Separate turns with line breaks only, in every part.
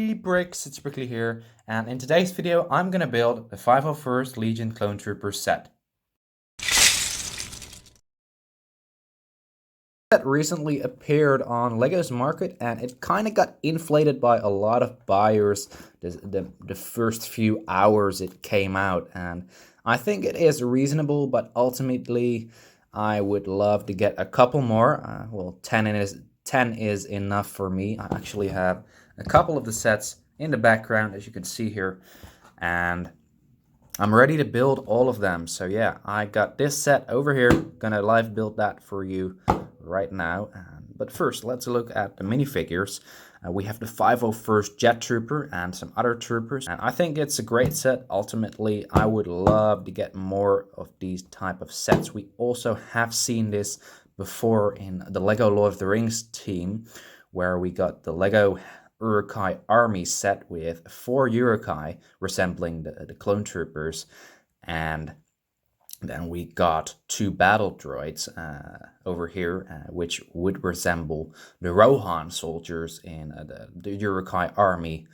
Hey Bricks, it's BrickLi here, and in today's video I'm gonna build the 501st Legion Clone Trooper set. That recently appeared on LEGO's market, and it kind of got inflated by a lot of buyers the first few hours it came out, and I think it is reasonable, but ultimately I would love to get a couple more. Well, 10 is enough for me. I actually have a couple of the sets in the background, as you can see here, and I'm ready to build all of them. So yeah, I got this set over here, gonna live build that for you right now. But first, let's look at the minifigures. We have the 501st Jet Trooper and some other troopers, and I think it's a great set. Ultimately, I would love to get more of these type of sets. We also have seen this before in the LEGO Lord of the Rings team, where we got the LEGO Uruk-hai army set with 4 Uruk-hai resembling the clone troopers, and then we got 2 battle droids over here, which would resemble the Rohan soldiers in the Uruk-hai army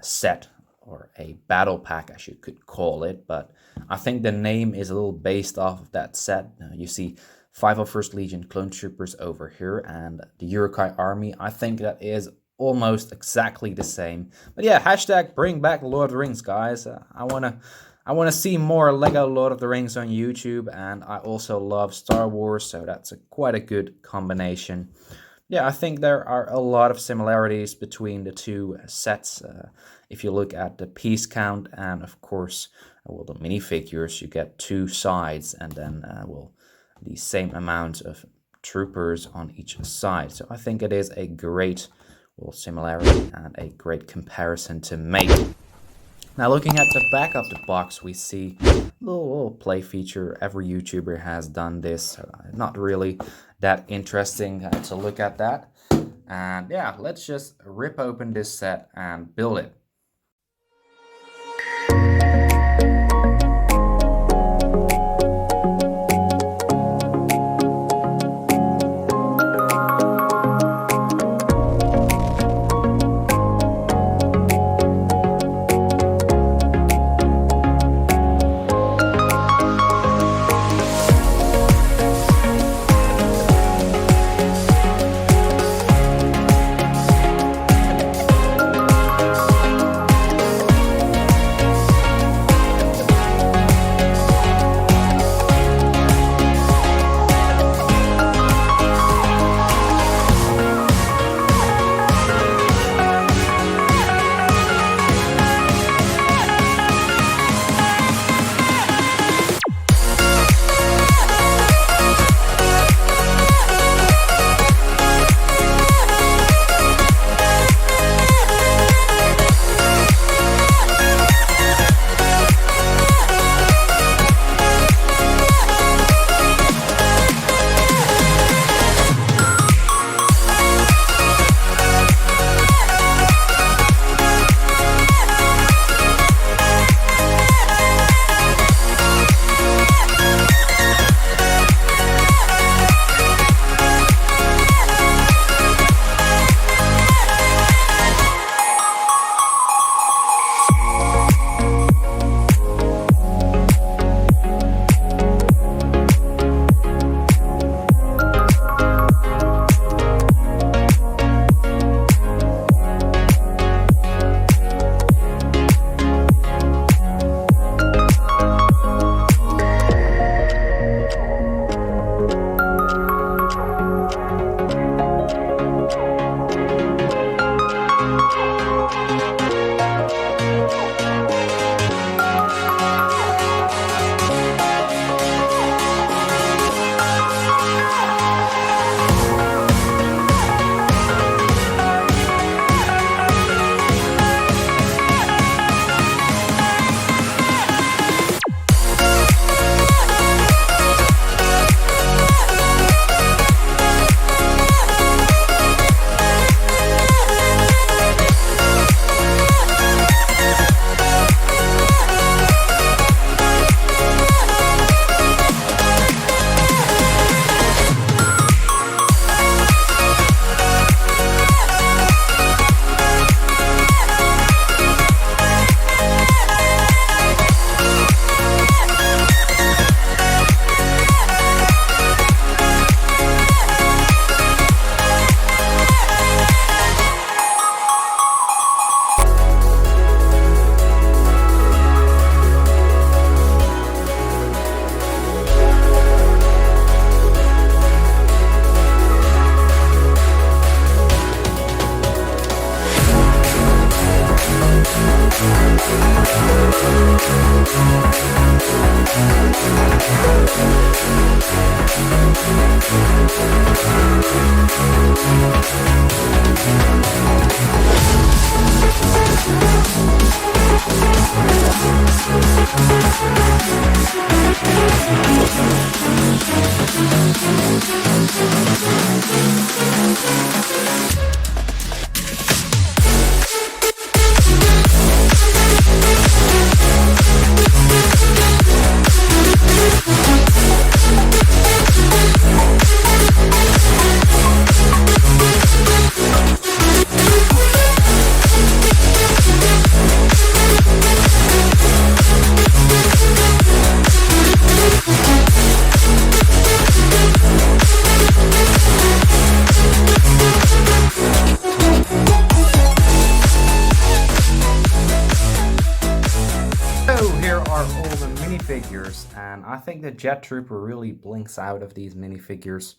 set, or a battle pack as you could call it, but I think the name is a little based off of that set. You see 501st Legion Clone Troopers over here, and the Uruk-hai army, I think that is almost exactly the same. But yeah, hashtag bring back Lord of the Rings, guys. I wanna see more LEGO Lord of the Rings on YouTube, and I also love Star Wars, so that's quite a good combination. Yeah, I think there are a lot of similarities between the two sets. If you look at the piece count and, of course, well, the minifigures, you get 2 sides, and then, well, the same amount of troopers on each side. So I think it is a great, well, similarity and a great comparison to make. Now, looking at the back of the box, we see a little play feature. Every YouTuber has done this, so not really that interesting to look at that. And yeah, let's just rip open this set and build it. Minifigures, and I think the Jet Trooper really blinks out of these minifigures.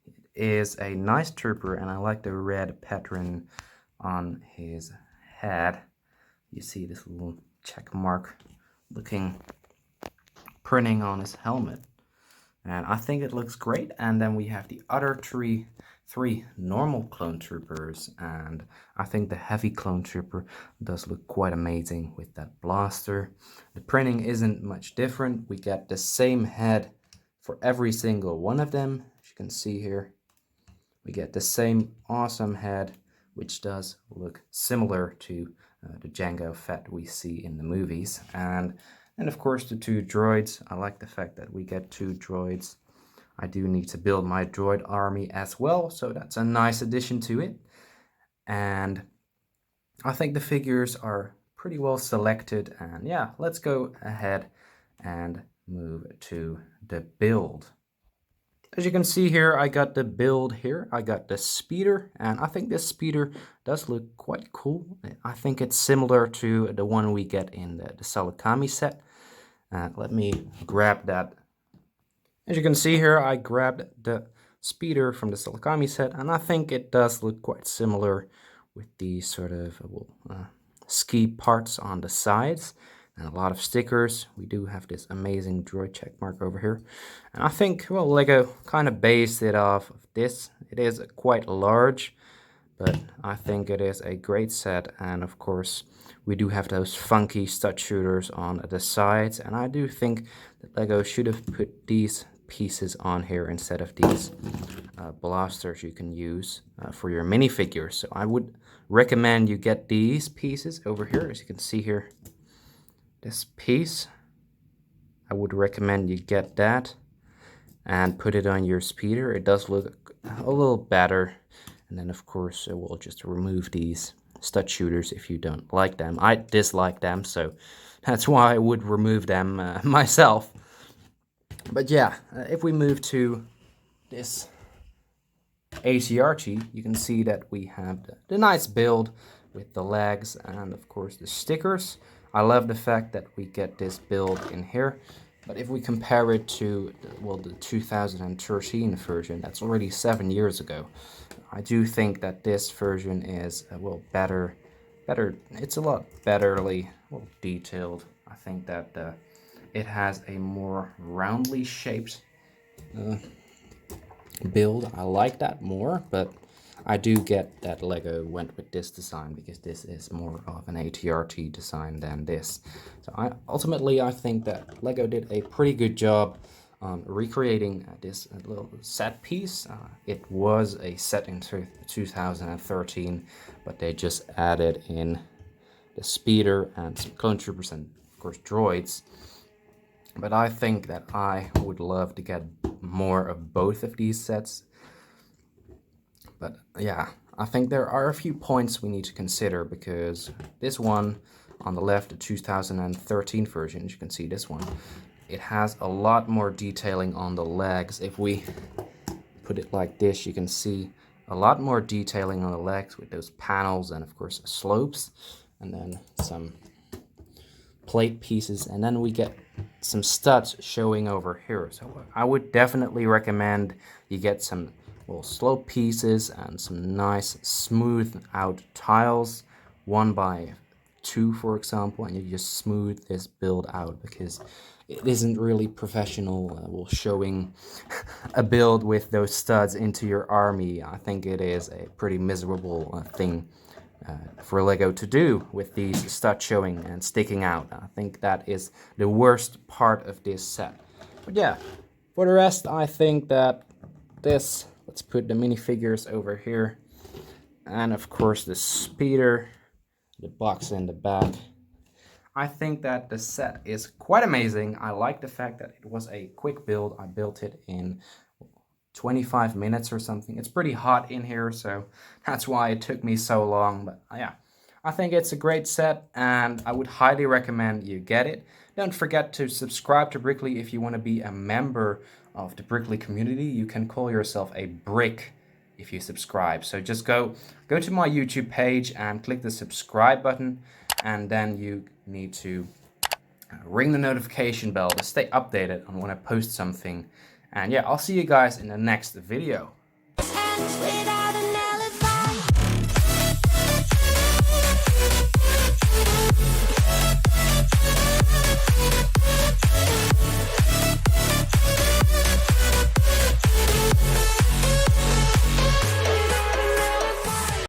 It is a nice trooper, and I like the red pattern on his head. You see this little check mark looking printing on his helmet, and I think it looks great. And then we have the other three normal clone troopers, and I think the heavy clone trooper does look quite amazing with that blaster. The printing isn't much different. We get the same head for every single one of them. As you can see here, we get the same awesome head, which does look similar to the Jango Fett we see in the movies. And of course the two droids. I like the fact that we get two droids. I do need to build my droid army as well, so that's a nice addition to it. And I think the figures are pretty well selected, and yeah, let's go ahead and move to the build. As you can see here, I got the build here. I got the speeder, and I think this speeder does look quite cool. I think it's similar to the one we get in the Salakami set. Let me grab that. As you can see here, I grabbed the speeder from the Salakami set, and I think it does look quite similar with these sort of ski parts on the sides and a lot of stickers. We do have this amazing droid checkmark over here, and I think, well, LEGO kind of based it off of this. It is quite large, but I think it is a great set. And of course, we do have those funky stud shooters on the sides, and I do think that LEGO should have put these pieces on here instead of these blasters you can use for your minifigures. So I would recommend you get these pieces over here. As you can see here, this piece, I would recommend you get that and put it on your speeder. It does look a little better. And then of course we'll just remove these stud shooters if you don't like them. I dislike them, so that's why I would remove them myself. But yeah, if we move to this ATRT, you can see that we have the nice build with the legs and of course the stickers. I love the fact that we get this build in here. But if we compare it to, well, the 2013 version, that's already 7 years ago. I do think that this version is, well, better. It's a lot betterly, well, detailed. I think that it has a more roundly shaped build. I like that more, but I do get that LEGO went with this design because this is more of an ATRT design than this. So ultimately I think that LEGO did a pretty good job on recreating this little set piece. It was a set in 2013, but they just added in the speeder and some clone troopers and of course droids. But I think that I would love to get more of both of these sets. But yeah, I think there are a few points we need to consider, because this one on the left, the 2013 version, as you can see this one, it has a lot more detailing on the legs. If we put it like this, you can see a lot more detailing on the legs with those panels and of course slopes, and then some plate pieces, and then we get some studs showing over here. So I would definitely recommend you get some little slope pieces and some nice smooth out tiles 1x2 2, for example, and you just smooth this build out, because it isn't really professional showing a build with those studs into your army. I think it is a pretty miserable thing for LEGO to do with these studs showing and sticking out. I think that is the worst part of this set. But yeah, for the rest, I think that this, let's put the minifigures over here, and of course the speeder, the box in the back. I think that the set is quite amazing. I like the fact that it was a quick build. I built it in 25 minutes or something. It's pretty hot in here, so that's why it took me so long. But yeah, I think it's a great set, and I would highly recommend you get it. Don't forget to subscribe to BrickLi if you want to be a member of the BrickLi community. You can call yourself a brick if you subscribe. So just go to my YouTube page and click the subscribe button, and then you need to ring the notification bell to stay updated on when I post something. And yeah, I'll see you guys in the next video.